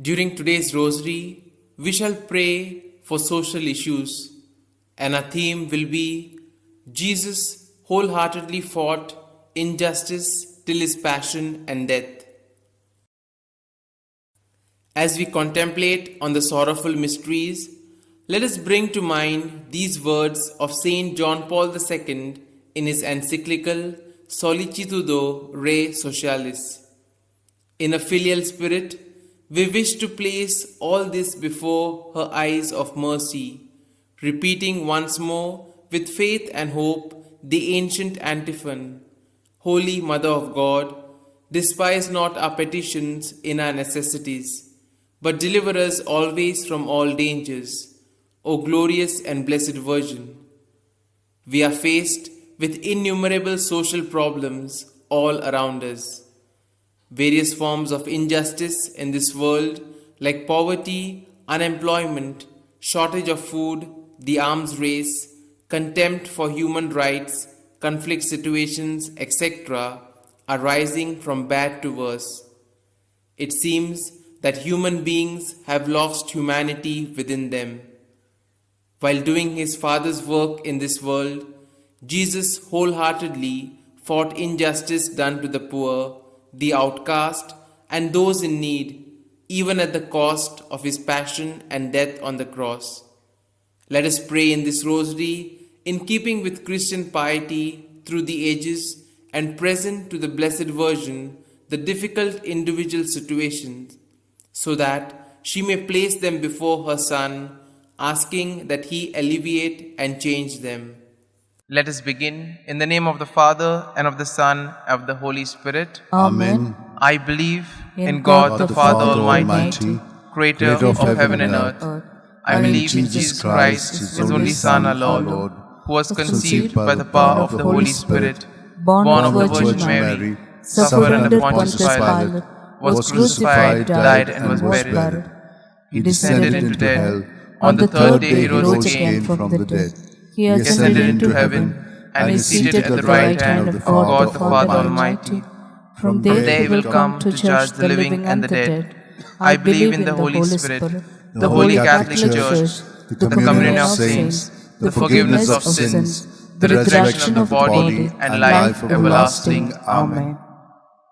During today's rosary, we shall pray for social issues, and our theme will be Jesus wholeheartedly fought injustice till his passion and death. As we contemplate on the sorrowful mysteries, let us bring to mind these words of Saint John Paul II in his encyclical Solicitudo Rei Socialis. In a filial spirit, we wish to place all this before her eyes of mercy, repeating once more with faith and hope the ancient antiphon: Holy Mother of God, despise not our petitions in our necessities, but deliver us always from all dangers, O glorious and blessed Virgin. We are faced with innumerable social problems all around us. Various forms of injustice in this world, like poverty, unemployment, shortage of food, the arms race, contempt for human rights, conflict situations, etc., are rising from bad to worse. It seems that human beings have lost humanity within them. While doing his Father's work in this world, Jesus wholeheartedly fought injustice done to the poor, the outcast, and those in need, even at the cost of his passion and death on the cross. Let us pray in this rosary in keeping with Christian piety through the ages and present to the Blessed Virgin the difficult individual situations, so that she may place them before her Son, asking that he alleviate and change them. Let us begin in the name of the Father, and of the Son, and of the Holy Spirit. Amen. I believe in In God God the Father Almighty, creator of heaven and earth. I and in believe in Jesus Christ, his only Son, our Lord, who was conceived by the power of the Holy Spirit, born of the Virgin Mary, suffered under Pontius Pilate, was crucified, died, and was buried. He descended into death. On the third day he rose again from the dead. He ascended into heaven, and is seated at the right hand of God the Father Almighty. From there he will come to judge the living and the dead. I believe in the Holy Spirit, the Holy Catholic Church, the communion of saints, the forgiveness of sins, the resurrection of the body, and life everlasting. Amen.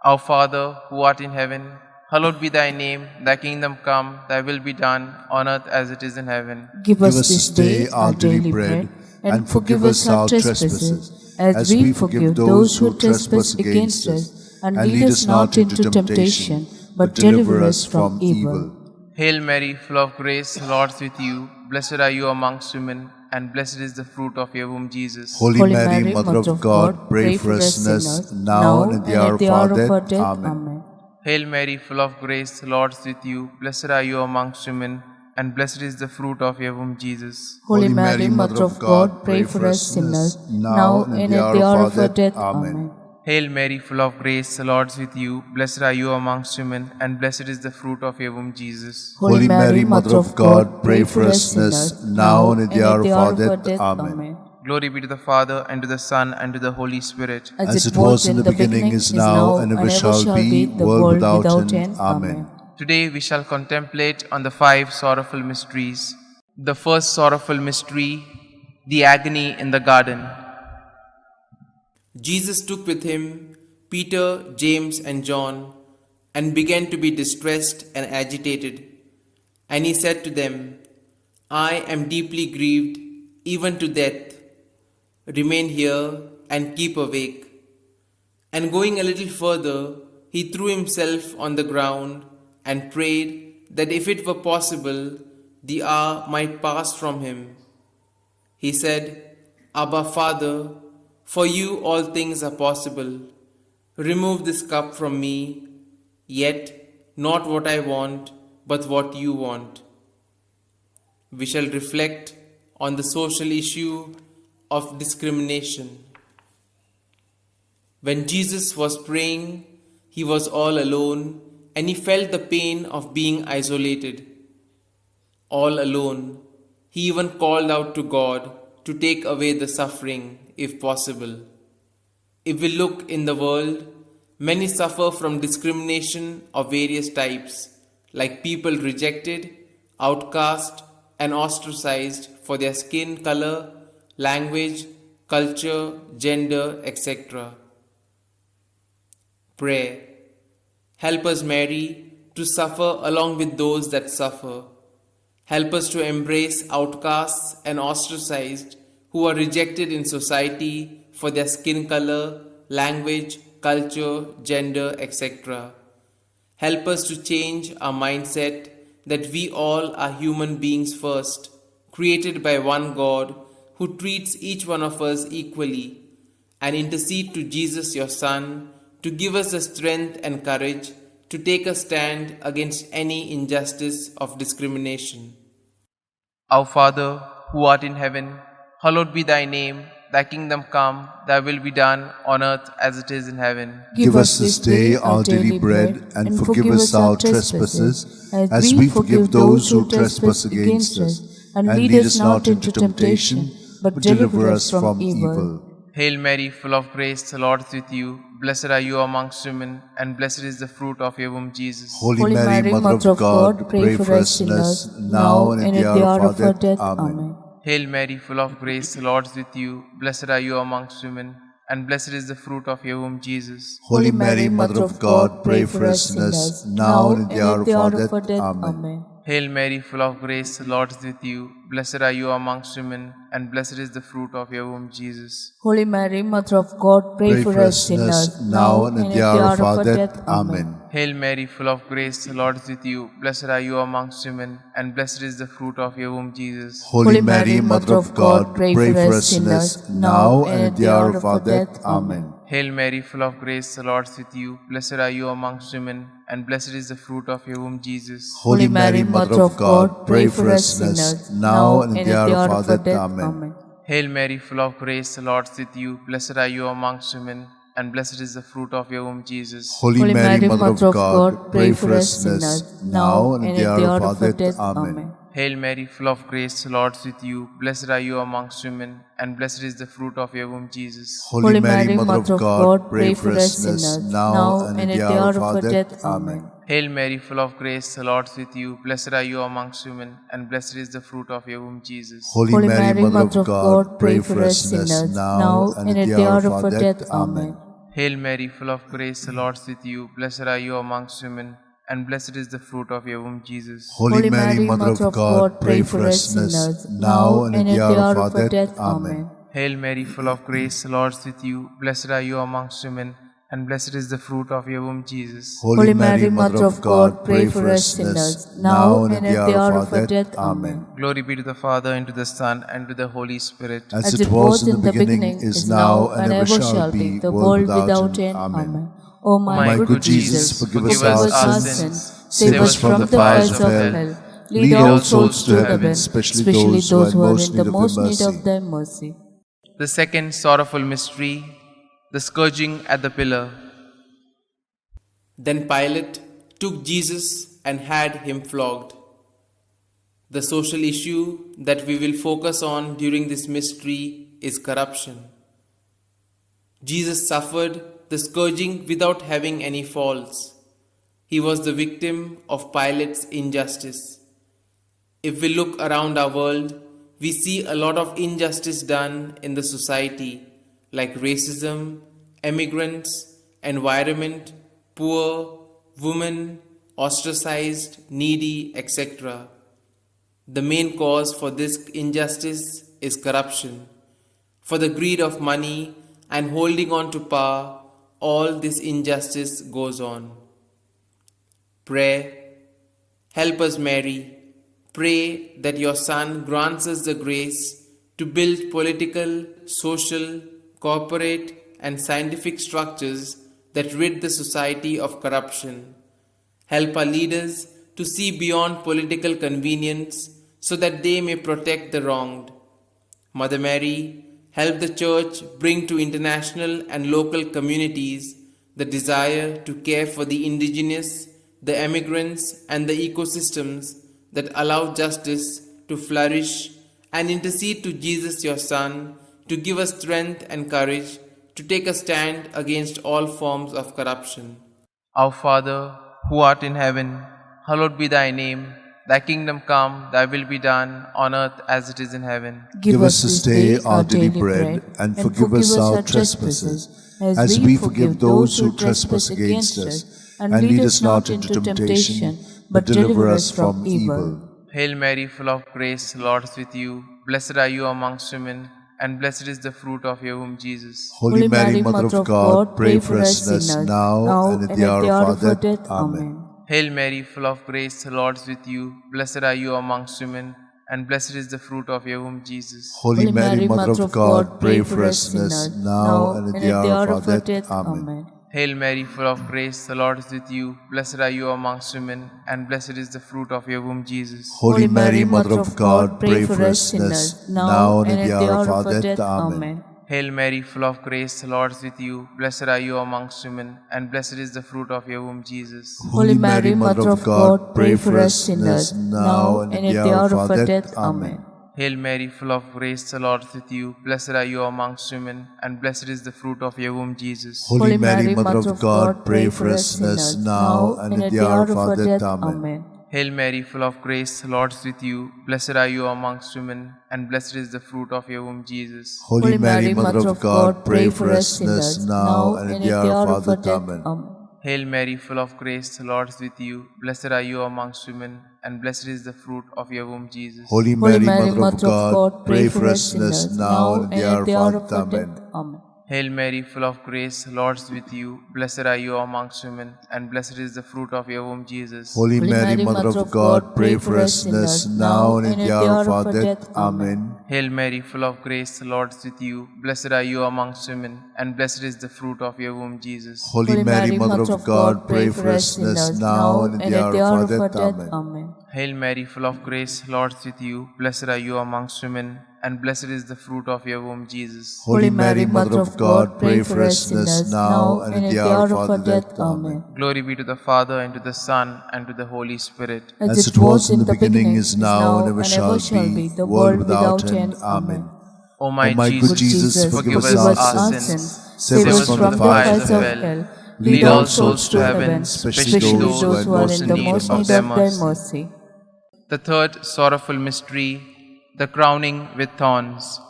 Our Father, who art in heaven, hallowed be thy name. Thy kingdom come, thy will be done, on earth as it is in heaven. Give us this day our daily bread, and forgive us our trespasses, as we forgive those who trespass against us. And lead us not into temptation, but deliver us from evil. Hail Mary, full of grace, the Lord is with you. Blessed are you amongst women, and blessed is the fruit of your womb, Jesus. Holy Mary, Mother of God, pray for us sinners, now and at the hour of our death. Amen. Hail Mary, full of grace, the Lord is with you. Blessed are you amongst women, and blessed is the fruit of your womb, Jesus. Holy Mary, Mother of God, pray for us sinners, now and at the hour of our death. Amen. Hail Mary, full of grace, the Lord is with you. Blessed are you amongst women, and blessed is the fruit of your womb, Jesus. Holy Mary, Mother of God, pray for us sinners, now and at the hour of our death. Amen. Glory be to the Father, and to the Son, and to the Holy Spirit. As it was in the beginning, is now, and ever shall be, world without end. Amen. Today we shall contemplate on the 5 sorrowful mysteries. The first sorrowful mystery, the agony in the garden. Jesus took with him Peter, James, and John, and began to be distressed and agitated. And he said to them, I am deeply grieved, even to death. Remain here and keep awake. And going a little further, he threw himself on the ground and prayed that if it were possible, the hour might pass from him. He said, Abba, Father, for you all things are possible. Remove this cup from me, yet not what I want, but what you want. We shall reflect on the social issue of discrimination. When Jesus was praying, he was all alone, and he felt the pain of being isolated. All alone, he even called out to God to take away the suffering, if possible. If we look in the world, many suffer from discrimination of various types, like people rejected, outcast, and ostracized for their skin color, language, culture, gender, etc. Prayer. Help us, Mary, to suffer along with those that suffer. Help us to embrace outcasts and ostracized who are rejected in society for their skin color, language, culture, gender, etc. Help us to change our mindset that we all are human beings first, created by one God who treats each one of us equally, and intercede to Jesus, your Son, to give us the strength and courage to take a stand against any injustice of discrimination. Our Father, who art in heaven, hallowed be thy name. Thy kingdom come, thy will be done on earth as it is in heaven. Give us this day our daily bread, and forgive us our trespasses, as we forgive those who trespass against us. And lead us not into temptation, but deliver us from evil. Hail Mary, full of grace, the Lord is with you. Blessed are you amongst women, and blessed is the fruit of your womb, Jesus. Holy Mary, Mother of God, pray for us sinners, now and at the hour of our death. Amen. Hail Mary, full of grace, the Lord is with you. Blessed are you amongst women, and blessed is the fruit of your womb, Jesus. Holy Mary, Mother of God, pray for us sinners, now and at the hour of our death. Amen. Hail Mary, full of grace, the Lord is with you. Blessed are you amongst women, and blessed is the fruit of your womb, Jesus. Holy Mary, Mother of God, pray for us sinners, now and at the hour of our death. Amen. Hail Mary, full of grace, the Lord is with you. Blessed are you amongst women, and blessed is the fruit of your womb, Jesus. Holy Mary, Mother of God, pray for us sinners, now and at the hour of our death. Amen. Hail Mary, full of grace, the Lord is with you. Blessed are you amongst women, and blessed is the fruit of your womb, Jesus. Holy Mary, Mother of God, pray for us sinners, now and at the hour of our death. Amen. Hail Mary, full of grace, the Lord is with you. Blessed are you amongst women, and blessed is the fruit of your womb, Jesus. Holy Mary, Mother of God, pray for us sinners, now and at the hour of our death. Amen. Hail Mary, full of grace, the Lord is with you. Blessed are you amongst women, and blessed is the fruit of your womb, Jesus. Holy Mary, Mother of God, pray for us sinners, now and at the hour of our death. Amen. Hail Mary, full of grace, the Lord is with you. Blessed are you amongst women, and blessed is the fruit of your womb, Jesus. Holy Mary, Mother of God, pray for us sinners, now and at the hour of our death. Amen. Hail Mary, full of grace, the Lord is with you. Blessed are you amongst women, and blessed is the fruit of your womb, Jesus. Holy Mary, Mother of God, pray for us sinners, now and at the hour of our death. Amen. Hail Mary, full of grace, the Lord is with you. Blessed are you amongst women, and blessed is the fruit of your womb, Jesus. Holy Mary, Mother of God, pray for us sinners, now and at the hour of our death. Amen. Glory be to the Father, and to the Son, and to the Holy Spirit. As it was in the beginning, is now, and ever shall be, the world without end. Amen. O My good Jesus, forgive us our sins, save us from the fires of hell, lead all souls to heaven, especially those who are in the most need of thy mercy. The second sorrowful mystery, the scourging at the pillar. Then Pilate took Jesus and had him flogged. The social issue that we will focus on during this mystery is corruption. Jesus suffered the scourging without having any faults. He was the victim of Pilate's injustice. If we look around our world, we see a lot of injustice done in the society, like racism, immigrants, environment, poor, women, ostracized, needy, etc. The main cause for this injustice is corruption. For the greed of money and holding on to power, all this injustice goes on. Prayer. Help us, Mary. Pray that your Son grants us the grace to build political, social, corporate, and scientific structures that rid the society of corruption. Help our leaders to see beyond political convenience so that they may protect the wronged. Mother Mary, help the Church bring to international and local communities the desire to care for the indigenous, the immigrants, and the ecosystems that allow justice to flourish, and intercede to Jesus, your Son, to give us strength and courage to take a stand against all forms of corruption. Our Father, who art in heaven, hallowed be thy name. Thy kingdom come, thy will be done, on earth as it is in heaven. Give us this day our daily bread, and forgive us our trespasses, as we forgive those who trespass against us. And lead us not into temptation, but deliver us from evil. Hail Mary, full of grace, the Lord is with you. Blessed are you amongst women, and blessed is the fruit of your womb, Jesus. Holy Mary, Mother of God, pray for us sinners, now and at the hour of our death. Amen. Hail Mary, full of grace, the Lord is with you. Blessed are you amongst women, and blessed is the fruit of your womb, Jesus. Holy Mary, Mother of God, pray for us sinners, now and at the hour of our death. Amen. Hail Mary, full of grace, the Lord is with you. Blessed are you amongst women, and blessed is the fruit of your womb, Jesus. Holy Mary, Mother of God, pray for us sinners, now and at the hour of our death. Amen. Hail Mary, full of grace, the Lord is with you. Blessed are you amongst women, and blessed is the fruit of your womb, Jesus. Holy Mary, Mother of God, pray for us sinners, now and at the hour of our death. Amen. Hail Mary, full of grace, the Lord is with you. Blessed are you amongst women, and blessed is the fruit of your womb, Jesus. Holy Mary, Mother of God, pray for us sinners, now and at the hour of our death. Amen. Hail Mary, full of grace, the Lord is with you. Blessed are you amongst women, and blessed is the fruit of your womb, Jesus. Holy Mary, Mother of God, pray for us sinners, now and at the hour of our death. Amen. Hail Mary, full of grace, the Lord is with you. Blessed are you amongst women, and blessed is the fruit of your womb, Jesus. Holy Mary, Mother of God, pray for us sinners, now and at the hour of our death. Amen. Hail Mary, full of grace, the Lord is with you. Blessed are you amongst women, and blessed is the fruit of your womb, Jesus. Holy Mary, Mother of God, pray for us sinners, now and at the hour of our death. Amen. Hail Mary, full of grace, the Lord is with you. Blessed are you amongst women, and blessed is the fruit of your womb, Jesus. Holy Mary, Mother of God, pray for us sinners, now and at the hour of our death. Amen. Hail Mary, full of grace, the Lord is with you. Blessed are you amongst women, and blessed is the fruit of your womb, Jesus. Holy Mary, Mother of God, pray for us sinners, now and at the hour of our death. Amen. Glory be to the Father, and to the Son, and to the Holy Spirit. As it was in the beginning, is now, and ever shall be, the world without end. Amen. O my good Jesus, forgive us our sins, save us from the fires of hell, lead all souls to heaven, especially those who are in the most need of thy mercy. The third sorrowful mystery, the crowning with thorns.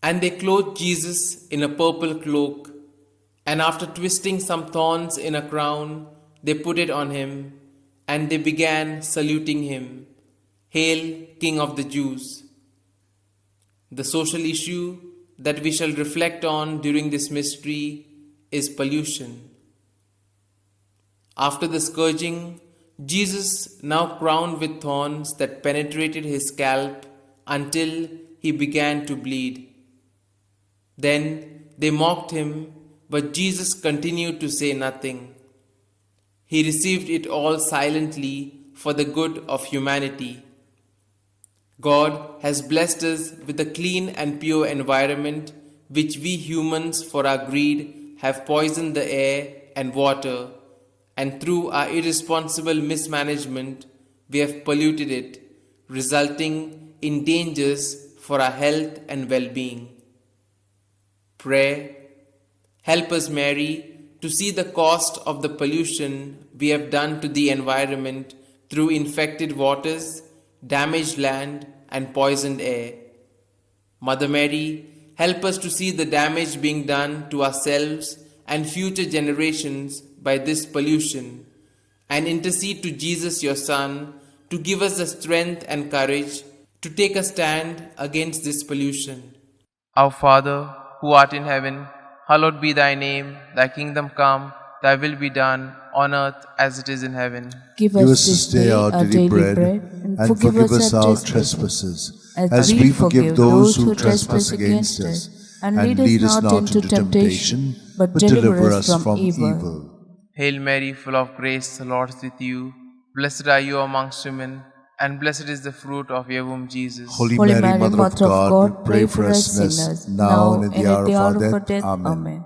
And they clothed Jesus in a purple cloak, and after twisting some thorns in a crown, they put it on him, and they began saluting him, "Hail, King of the Jews!" The social issue that we shall reflect on during this mystery is pollution. After the scourging, Jesus, now crowned with thorns that penetrated his scalp until he began to bleed. Then they mocked him, but Jesus continued to say nothing. He received it all silently for the good of humanity. God has blessed us with a clean and pure environment which we humans, for our greed, have poisoned the air and water, and through our irresponsible mismanagement, we have polluted it, resulting in dangers for our health and well-being. Prayer. Help us, Mary, to see the cost of the pollution we have done to the environment through infected waters, damaged land, and poisoned air. Mother Mary, help us to see the damage being done to ourselves and future generations by this pollution, and intercede to Jesus, your Son, to give us the strength and courage to take a stand against this pollution. Our Father, who art in heaven, hallowed be thy name. Thy kingdom come, thy will be done, on earth as it is in heaven. Give us this day our daily bread, and forgive us our trespasses, as we forgive those who trespass against us. And lead us not into temptation, but deliver us from evil. Hail Mary, full of grace, the Lord is with you. Blessed are you amongst women, and blessed is the fruit of your womb, Jesus. Holy Mary, Mother of God, pray for us sinners, now and at the hour of our death. Amen.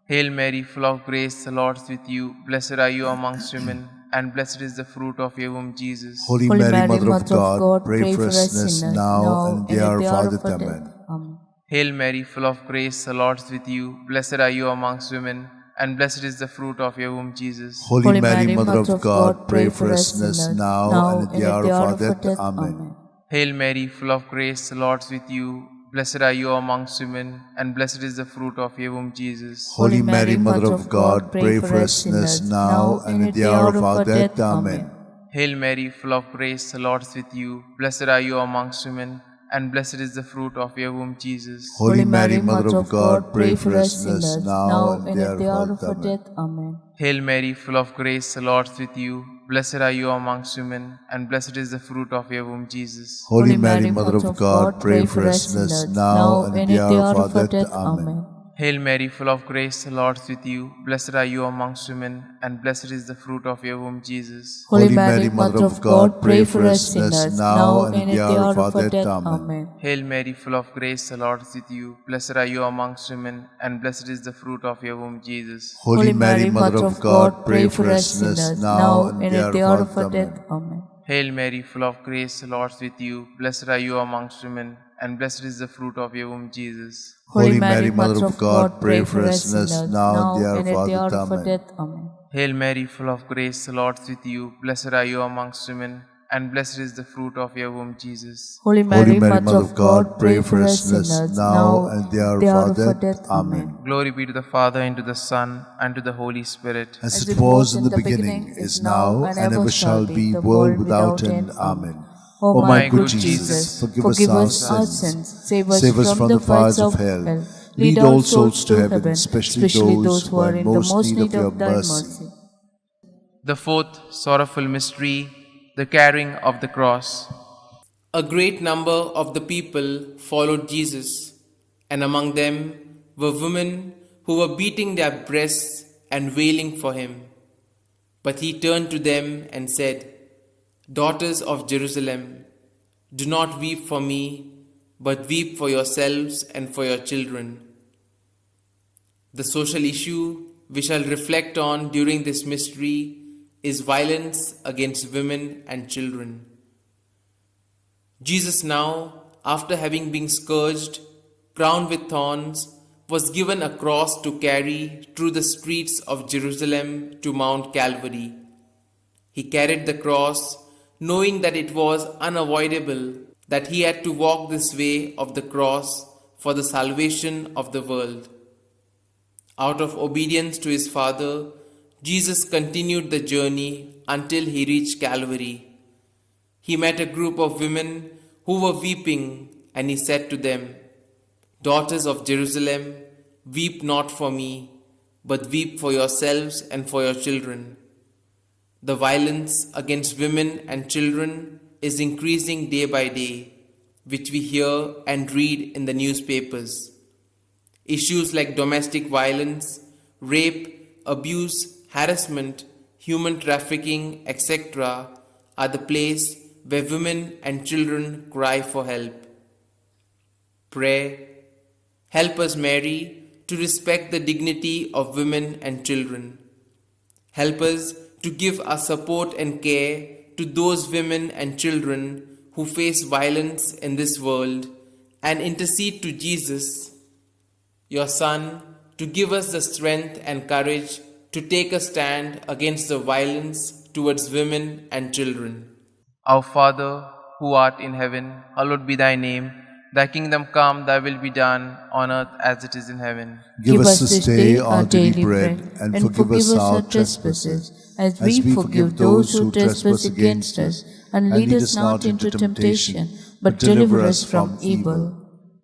Hail Mary, full of grace, the Lord is with you. Blessed are you amongst women, and blessed is the fruit of your womb, Jesus. Holy Mary, Mother of God, pray for us sinners, now and at the hour of our death. Amen. Hail Mary, full of grace, the Lord is with you. Blessed are you amongst women, and blessed is the fruit of your womb, Jesus. Holy Mary, Mother of God, pray for us sinners, now and at the hour of our death. Amen. Hail Mary, full of grace, the Lord is with you. Blessed are you amongst women, and blessed is the fruit of your womb, Jesus. Holy Mary, Mother of God, pray for us sinners, now and at the hour of our death. Amen. Hail Mary, full of grace, the Lord is with you. Blessed are you amongst women, and blessed is the fruit of your womb, Jesus. Holy Mary, Mother of God, pray for us sinners, now and at the hour of our death. Amen. Hail Mary, full of grace, the Lord is with you. Blessed are you amongst women, and blessed is the fruit of your womb, Jesus. Holy Mary, Mother of God, pray for us sinners, now and at the hour of our death. Amen. Hail Mary, full of grace, the Lord is with you. Blessed are you amongst women, and blessed is the fruit of your womb, Jesus. Holy Mary, Mother of God, pray for us sinners, now and at the hour of our death. Amen. Hail Mary, full of grace, the Lord is with you. Blessed are you amongst women, and blessed is the fruit of your womb, Jesus. Holy Mary, Mother of God, pray for us sinners, now and at the hour of our death. Amen. Hail Mary, full of grace, the Lord is with you. Blessed are you amongst women, and blessed is the fruit of your womb, Jesus. Holy Mary, Mother of God, pray for us sinners, now and at the hour of our death. Amen. Hail Mary, full of grace, the Lord is with you. Blessed are you amongst women, and blessed is the fruit of your womb, Jesus. Holy Holy Mary, Mother of God, pray for us sinners, now and at the hour of our death. Amen. Glory be to the Father, and to the Son, and to the Holy Spirit. As it was in the beginning, is now, and ever shall be, world without end. Amen. O my good Jesus, forgive us our sins, save us from the fires of hell, lead all souls to heaven, especially those who are in the most need of your mercy. The fourth sorrowful mystery, the carrying of the cross. A great number of the people followed Jesus, and among them were women who were beating their breasts and wailing for him. But he turned to them and said, "Daughters of Jerusalem, do not weep for me, but weep for yourselves and for your children." The social issue we shall reflect on during this mystery is violence against women and children. Jesus now, after having been scourged, crowned with thorns, was given a cross to carry through the streets of Jerusalem to Mount Calvary. He carried the cross, knowing that it was unavoidable that he had to walk this way of the cross for the salvation of the world. Out of obedience to his Father, Jesus continued the journey until he reached Calvary. He met a group of women who were weeping, and he said to them, "Daughters of Jerusalem, weep not for me, but weep for yourselves and for your children." The violence against women and children is increasing day by day, which we hear and read in the newspapers. Issues like domestic violence, rape, abuse, harassment, human trafficking, etc. are the place where women and children cry for help. Pray, help us, Mary, to respect the dignity of women and children. Help us to give our support and care to those women and children who face violence in this world, and intercede to Jesus, your Son, to give us the strength and courage to take a stand against the violence towards women and children. Our Father, who art in heaven, hallowed be thy name. Thy kingdom come, thy will be done, on earth as it is in heaven. Give us this day our daily bread, and forgive us our trespasses, as we forgive those who trespass against us. And lead us not into temptation, but deliver us from evil.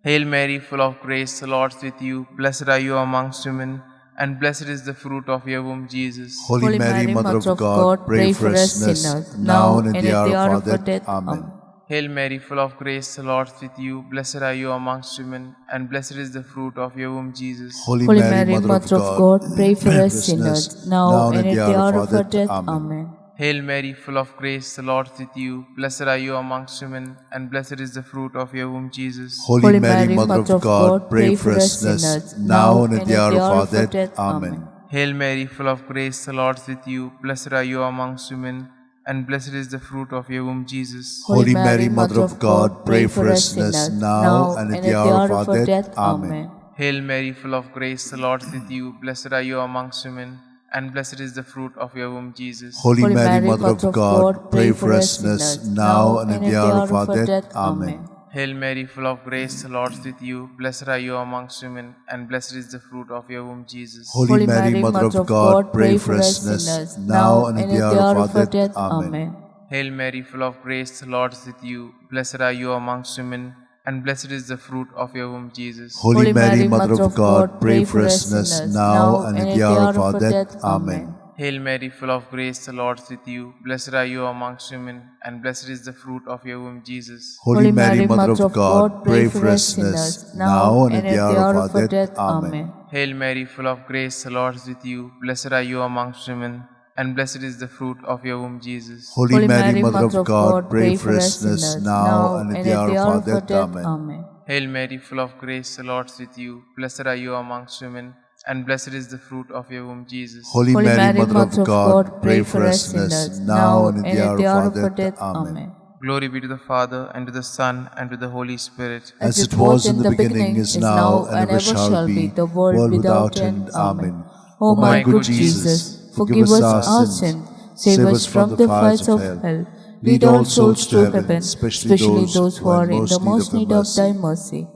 Hail Mary, full of grace, the Lord is with you. Blessed are you amongst women, and blessed is the fruit of your womb, Jesus. Holy Mary, Mother of God, pray for us sinners, now and at the hour of our death. Amen. Hail Mary, full of grace, the Lord is with you. Blessed are you amongst women, and blessed is the fruit of your womb, Jesus. Holy Mary, Mother of God, pray for us sinners, now and at the hour of our death. Amen. Hail Mary, full of grace, the Lord is with you. Blessed are you amongst women, and blessed is the fruit of your womb, Jesus. Holy Mary, Mother of God, pray for us sinners, now and at the hour of our death. Amen. Hail Mary, full of grace, the Lord is with you. Blessed are you amongst women, and blessed is the fruit of your womb, Jesus. Holy Mary, Mother of God, pray for us sinners, now and at the hour of our death. Amen. Hail Mary, full of grace, the Lord is with you. Blessed are you amongst women, and blessed is the fruit of your womb, Jesus. Holy Mary, Mother of God, pray for us sinners, now and in the hour of our death. Amen. Hail Mary, full of grace, the Lord is with you. Blessed are you amongst women, and blessed is the fruit of your womb, Jesus. Holy Mary, Mother of God, pray for us sinners, now and in the hour of our death. Amen. Hail Mary, full of grace, the Lord is with you. Blessed are you amongst women, and blessed is the fruit of your womb, Jesus. Holy Mary, Mother of God, pray for us sinners, now and in the hour of our death. Amen. Hail Mary, full of grace, the Lord is with you. Blessed are you amongst women, and blessed is the fruit of your womb, Jesus. Holy Mary, Mother of God, pray for us sinners, now and in the hour of our death. Amen. Hail Mary, full of grace, the Lord is with you. Blessed are you amongst women, and blessed is the fruit of your womb, Jesus. Holy Mary, Mother of God, pray for us sinners, now and in the hour of our death. Amen. Hail Mary, full of grace, the Lord is with you. Blessed are you amongst women, and blessed is the fruit of your womb, Jesus. Holy Mary, Mother of God, pray for us sinners, now and in the hour of our death. Amen. Glory be to the Father, and to the Son, and to the Holy Spirit. As it was in the beginning, is now, and ever shall be, the world without end. Amen. O my good Jesus, forgive us our sin, save us from the fires of hell. Lead all souls to heaven, especially those who are in the most need of thy mercy.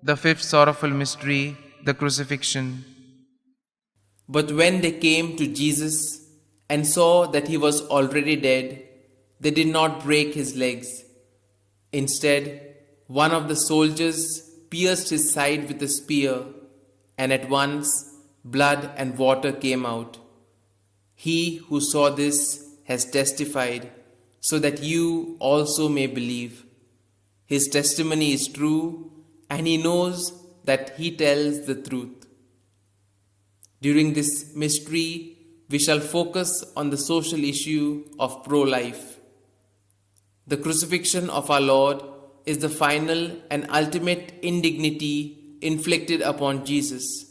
The fifth sorrowful mystery, the crucifixion. But when they came to Jesus and saw that he was already dead, they did not break his legs. Instead, one of the soldiers pierced his side with a spear, and at once blood and water came out. He who saw this has testified, so that you also may believe. His testimony is true, and he knows that he tells the truth. During this mystery, we shall focus on the social issue of pro-life. The crucifixion of our Lord is the final and ultimate indignity inflicted upon Jesus.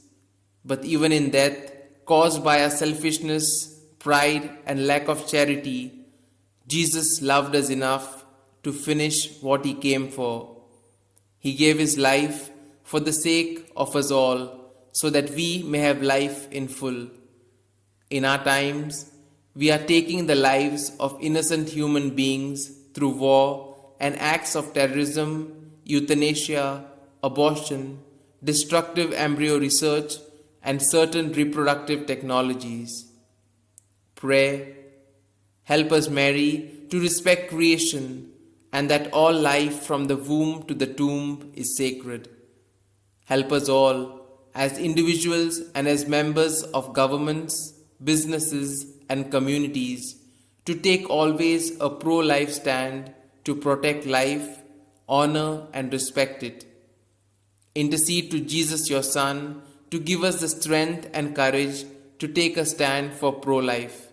But even in death, caused by our selfishness, pride, and lack of charity, Jesus loved us enough to finish what he came for. He gave his life for the sake of us all, so that we may have life in full. In our times, we are taking the lives of innocent human beings through war and acts of terrorism, euthanasia, abortion, destructive embryo research, and certain reproductive technologies. Pray, help us, Mary, to respect creation and that all life from the womb to the tomb is sacred. Help us all, as individuals and as members of governments, businesses, and communities, to take always a pro-life stand to protect life, honor, and respect it. Intercede to Jesus, your Son, to give us the strength and courage to take a stand for pro-life.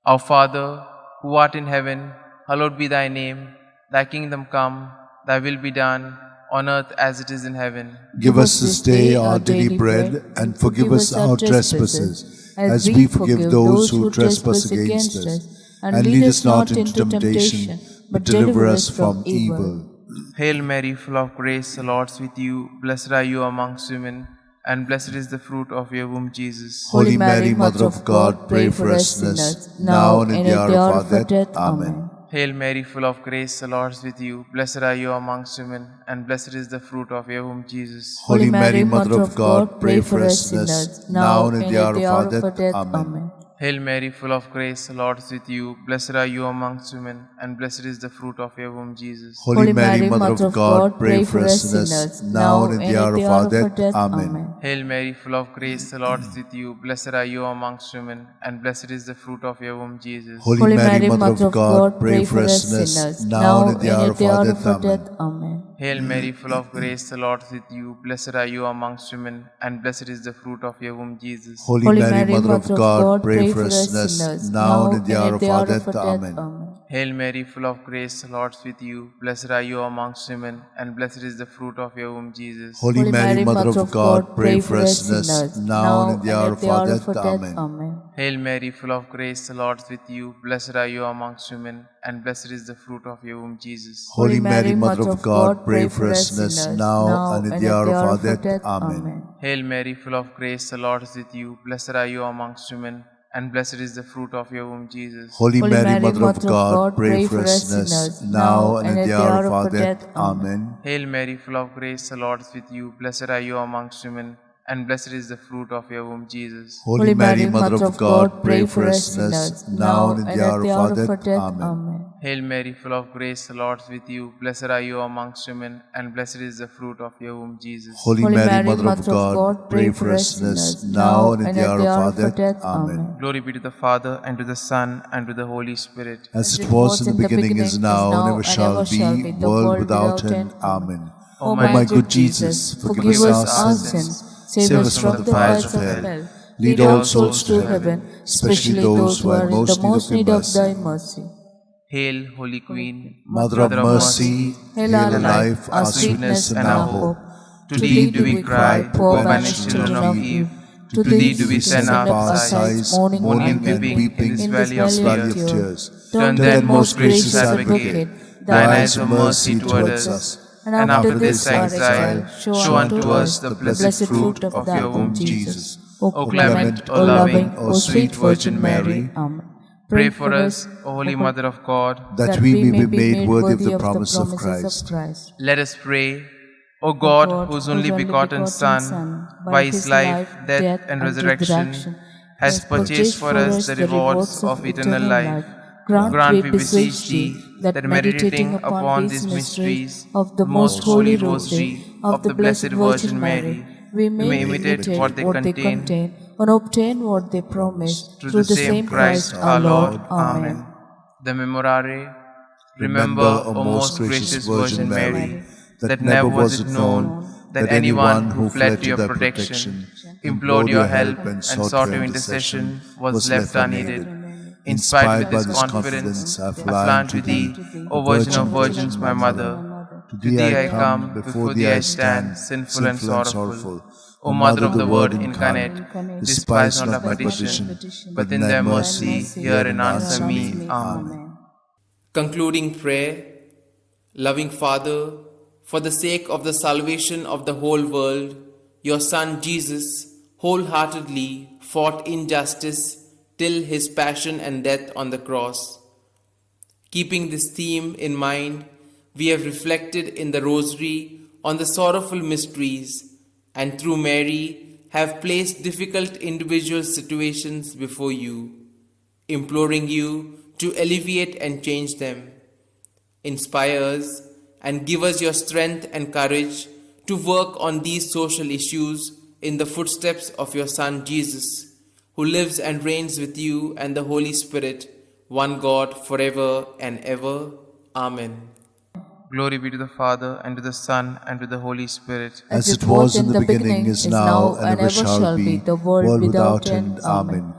Our Father, who art in heaven, hallowed be thy name. Thy kingdom come, thy will be done, on earth as it is in heaven. Give us this day our daily bread, and forgive us our trespasses, as we forgive those who trespass against us. And lead us not into temptation, but deliver us from evil. Hail Mary, full of grace, the Lord is with you. Blessed are you amongst women, and blessed is the fruit of your womb, Jesus. Holy Mary, Mother of God, pray for us sinners, now and in the hour of our death. Amen. Hail Mary, full of grace, the Lord is with you. Blessed are you amongst women, and blessed is the fruit of your womb, Jesus. Holy Mary, Mother of God, pray for us sinners, now and in the hour of our death. Amen. Hail Mary, full of grace, the Lord is with you. Blessed are you amongst women, and blessed is the fruit of your womb, Jesus. Holy Mary, Mother of God, pray for us sinners, now and in the hour of our death. Amen. Hail Mary, full of grace, the Lord is with you. Blessed are you amongst women, and blessed is the fruit of your womb, Jesus. Holy Mary, Mother of God, pray for us sinners, now and in the hour of our death. Amen. Hail Mary, full of grace, the Lord is with you. Blessed are you amongst women, and blessed is the fruit of your womb, Jesus. Holy Mary, Mother of God, pray for us sinners, now and in the hour of our death. Amen. Hail Mary, full of grace, the Lord is with you. Blessed are you amongst women, and blessed is the fruit of your womb, Jesus. Holy Mary, Mother of God, pray for us sinners, now and at the hour of our death. Amen. Amen. Hail Mary, full of grace, the Lord is with you. Blessed are you amongst women, and blessed is the fruit of your womb, Jesus. Holy Mary, Mother of God, pray for us sinners, now and at the hour of our death. Amen. Hail Mary, full of grace, the Lord is with you. Blessed are you amongst women, and blessed is the fruit of your womb, Jesus. Holy Mary, Mother of God, pray for us sinners, now and at the hour of our death. Amen. Hail Mary, full of grace, the Lord is with you. Blessed are you amongst women, and blessed is the fruit of your womb, Jesus. Holy Mary, Mother of God, pray for us sinners, now and at the hour of our death. Amen. Hail Mary, full of grace, the Lord is with you. Blessed are you amongst women, and blessed is the fruit of your womb, Jesus. Holy Mary, Mother of God, pray for us sinners, now and at the hour of our death. Amen. Glory be to the Father, and to the Son, and to the Holy Spirit. As it was in the beginning, is now, and ever shall be, world without end. Amen. O O my good Jesus, forgive us our sins, save us from the fires of hell, lead all souls to heaven, especially those who are in the most need of thy mercy. Hail, Holy Queen, Mother of mercy, hail our life, our sweetness, and our hope. To thee do we cry, poor banished children of Eve. To thee do we send our sighs, mourning and weeping in this valley of tears. Turn then, most gracious Advocate, thine eyes of mercy toward us, and after this exile, show unto us the blessed fruit of your womb, Jesus. O clement, O loving, O sweet Virgin Mary, Amen. pray for us, O Holy Mother of God, that we may be made worthy of the promise of Christ. Let us pray. O God, whose only begotten Son, by his life, death, and resurrection, has purchased for us the rewards of eternal life, grant, we beseech thee, that meditating upon these mysteries of the most holy rosary of the Blessed Virgin Mary, we may imitate what they contain and obtain what they promise through the same Christ our Lord. Amen. The Memorare. Remember, O most gracious Virgin Mary, that never was it known that anyone who fled to your protection, implored your help, and sought your intercession was left unneeded. Inspired with this confidence, I fly to thee, O Virgin of Virgins, my Mother. To thee I come, before thee I stand, sinful and sorrowful. O Mother of the Word incarnate, despise not my petition, but in thy mercy hear and answer me. Amen. Concluding prayer. Loving Father, for the sake of the salvation of the whole world, your Son Jesus wholeheartedly fought injustice till his passion and death on the cross. Keeping this theme in mind, we have reflected in the Rosary on the sorrowful mysteries, and through Mary have placed difficult individual situations before you, imploring you to alleviate and change them. Inspire us and give us your strength and courage to work on these social issues in the footsteps of your Son Jesus, who lives and reigns with you and the Holy Spirit, one God, forever and ever. Amen. Glory be to the Father, and to the Son, and to the Holy Spirit. As it was in the beginning, is now, and ever shall be, world without end. Amen.